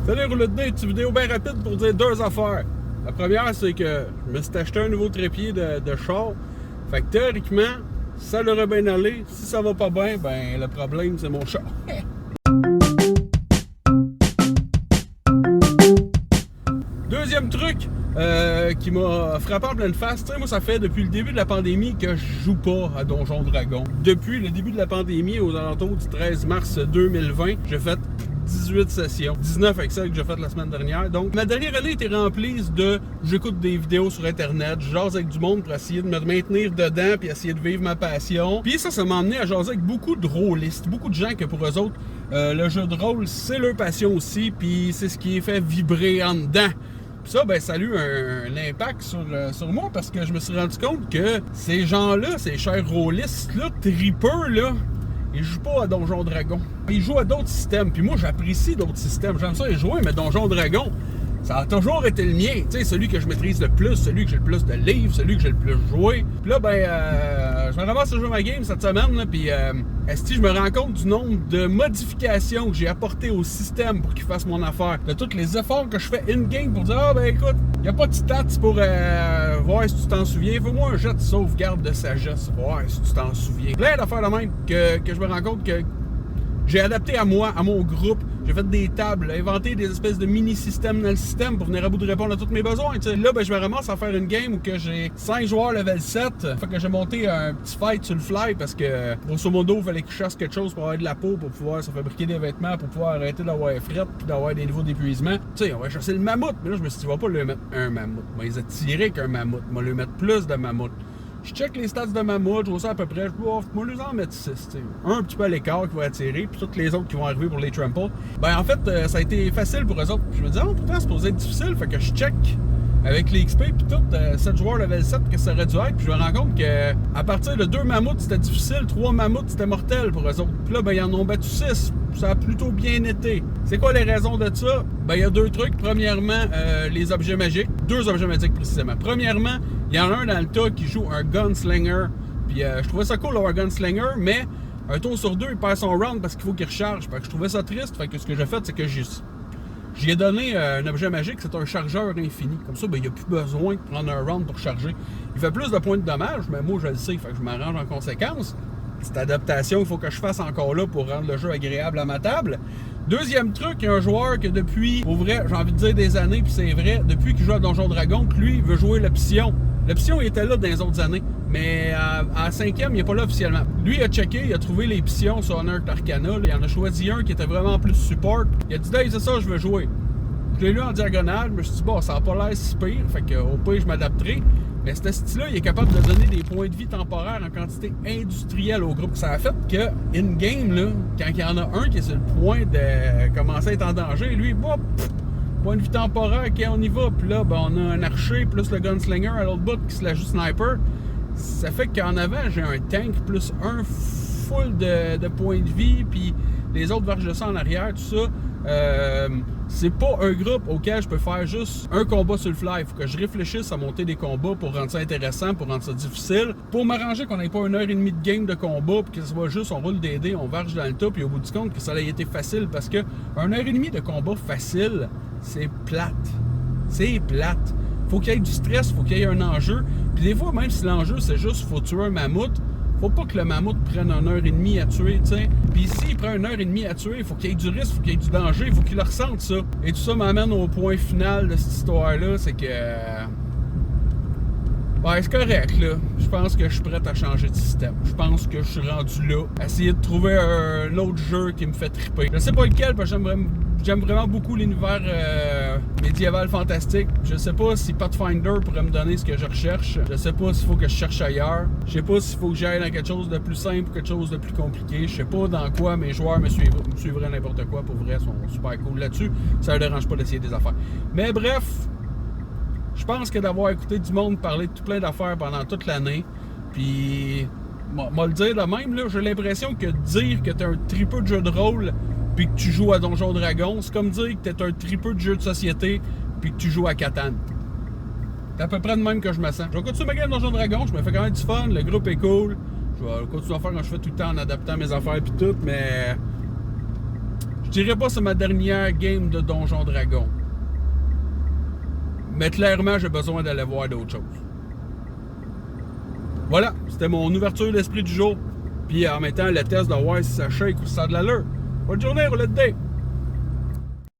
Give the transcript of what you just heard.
Salut rouleau de dés, une vidéo bien rapide pour dire deux affaires. La première, c'est que je me suis acheté un nouveau trépied de char. Fait que théoriquement, si ça l'aurait bien allé, si ça va pas bien, ben le problème c'est mon char. Deuxième truc qui m'a frappé en pleine face, tu sais, moi ça fait depuis le début de la pandémie que je joue pas à Donjon Dragon. Depuis le début de la pandémie, aux alentours du 13 mars 2020, j'ai fait 18 sessions, 19 avec celle que j'ai faite la semaine dernière. Donc ma dernière année était remplie de j'écoute des vidéos sur internet, je jase avec du monde pour essayer de me maintenir dedans puis essayer de vivre ma passion. Puis ça m'a amené à jaser avec beaucoup de rôlistes, beaucoup de gens que pour eux autres le jeu de rôle c'est leur passion aussi, puis c'est ce qui les fait vibrer en dedans. Puis ça, ben, ça a eu un impact sur moi parce que je me suis rendu compte que ces gens-là, ces chers rôlistes-là, tripeurs, là, ils jouent pas à Donjon Dragon. Ils jouent à d'autres systèmes. Puis moi, j'apprécie d'autres systèmes. J'aime ça les jouer, mais Donjon Dragon, ça a toujours été le mien. Tu sais, celui que je maîtrise le plus, celui que j'ai le plus de livres, celui que j'ai le plus joué. Puis là, ben, je me ramasse à jouer ma game cette semaine, là, puis je me rends compte du nombre de modifications que j'ai apportées au système pour qu'il fasse mon affaire. De tous les efforts que je fais in-game pour dire, ah ben écoute, il n'y a pas de stats pour voir si tu t'en souviens. Fais-moi un jet de sauvegarde de sagesse, voir si tu t'en souviens. Plein d'affaires de même que je me rends compte que j'ai adapté à moi, à mon groupe. J'ai fait des tables, inventé des espèces de mini-systèmes dans le système pour venir à bout de répondre à tous mes besoins. T'sais. Là, ben, je me ramasse à faire une game où que j'ai 5 joueurs level 7. Fait que j'ai monté un petit fight sur le fly parce que, grosso modo, il fallait que je chasse quelque chose pour avoir de la peau, pour pouvoir se fabriquer des vêtements, pour pouvoir arrêter d'avoir fret puis d'avoir des niveaux d'épuisement. Tu sais, on va chasser le mammouth. Mais là, je me suis dit, on va pas lui mettre un mammouth. On va les attirer qu'un mammouth. On va lui mettre plus de mammouth. Je check les stats de mammouth, je vois ça à peu près, je vais lui en mettre 6, un petit peu à l'écart qui va attirer, puis toutes les autres qui vont arriver pour les trample. Ben en fait, ça a été facile pour eux autres. Je me dis, pourtant c'est supposé être difficile, fait que je check avec les XP puis tout, 7 joueurs level 7 que ça aurait dû être, puis je me rends compte que à partir de 2 mammouths c'était difficile, 3 mammouths c'était mortel pour eux autres. Puis là, ben ils en ont battu 6, ça a plutôt bien été. C'est quoi les raisons de ça? Ben il y a deux trucs. Premièrement, les objets magiques, 2 objets magiques précisément. Premièrement, il y en a un dans le tas qui joue un gunslinger, puis je trouvais ça cool d'avoir un gunslinger, mais un tour sur 2 il perd son round parce qu'il faut qu'il recharge. Fait que je trouvais ça triste, fait que ce que j'ai fait c'est que j'y ai donné un objet magique, c'est un chargeur infini. Comme ça, ben, il n'y a plus besoin de prendre un round pour charger. Il fait plus de points de dommage, mais moi, je le sais, fait que je m'arrange en conséquence. Cette adaptation, il faut que je fasse encore là pour rendre le jeu agréable à ma table. Deuxième truc, il y a un joueur que depuis, au vrai, j'ai envie de dire des années, puis c'est vrai, depuis qu'il joue à Donjon Dragon, que lui, il veut jouer l'option. L'option, il était là dans les autres années, mais à 5e, il n'est pas là officiellement. Lui, il a checké, il a trouvé les options sur Unearthed Arcana. Là, il en a choisi un qui était vraiment plus support. Il a dit, Dave, c'est ça, je veux jouer. Je l'ai lu en diagonale, je me suis dit, bon, ça n'a pas l'air si pire, fait qu'au pire, je m'adapterai. Mais ce style-là, il est capable de donner des points de vie temporaires en quantité industrielle au groupe. Ça a fait que, in-game, là, quand il y en a un qui est sur le point de commencer à être en danger, lui, bon, point de vie temporaire, ok, on y va. Puis là, ben, on a un archer plus le gunslinger à l'autre bout qui se la joue sniper. Ça fait qu'en avant, j'ai un tank plus un full de points de vie, puis les autres verges de sang en arrière, tout ça. C'est pas un groupe auquel je peux faire juste un combat sur le fly. Il faut que je réfléchisse à monter des combats pour rendre ça intéressant, pour rendre ça difficile. Pour m'arranger qu'on n'ait pas 1h30 de game de combat, puis que ce soit juste on roule des dés, on varge dans le tas, puis au bout du compte que ça a été facile. Parce que 1h30 de combat facile, c'est plate. C'est plate. Faut qu'il y ait du stress, faut qu'il y ait un enjeu. Puis des fois, même si l'enjeu c'est juste faut tuer un mammouth, faut pas que le mammouth prenne 1h30 à tuer, tu sais. Puis s'il prend 1h30 à tuer, il faut qu'il y ait du risque, il faut qu'il y ait du danger, il faut qu'il le ressente, ça. Et tout ça m'amène au point final de cette histoire-là, c'est que... Ouais, c'est correct, là. Je pense que je suis prêt à changer de système. Je pense que je suis rendu là. Essayer de trouver un autre jeu qui me fait triper. Je sais pas lequel, parce que j'aime vraiment beaucoup l'univers médiéval fantastique. Je sais pas si Pathfinder pourrait me donner ce que je recherche. Je sais pas s'il faut que je cherche ailleurs. Je sais pas s'il faut que j'aille dans quelque chose de plus simple ou quelque chose de plus compliqué. Je sais pas dans quoi mes joueurs me suivraient n'importe quoi. Pour vrai, ils sont super cool là-dessus. Ça ne dérange pas d'essayer des affaires. Mais bref... Je pense que d'avoir écouté du monde parler de tout plein d'affaires pendant toute l'année, puis, moi le dire de même, là, j'ai l'impression que dire que t'es un tripeux de jeu de rôle, puis que tu joues à Donjon Dragon, c'est comme dire que t'es un tripeux de jeu de société, puis que tu joues à Catan. C'est à peu près de même que je me sens. Je vais continuer ma game Donjon Dragon, je me fais quand même du fun, le groupe est cool, je vais continuer à faire quand je fais tout le temps en adaptant mes affaires puis tout, mais... dirais pas c'est ma dernière game de Donjon Dragon. Mais clairement, j'ai besoin d'aller voir d'autres choses. Voilà, c'était mon ouverture d'esprit du jour. Puis en mettant le test de voir si ça shake ou si ça a de l'allure. Bonne journée, roulette de dés!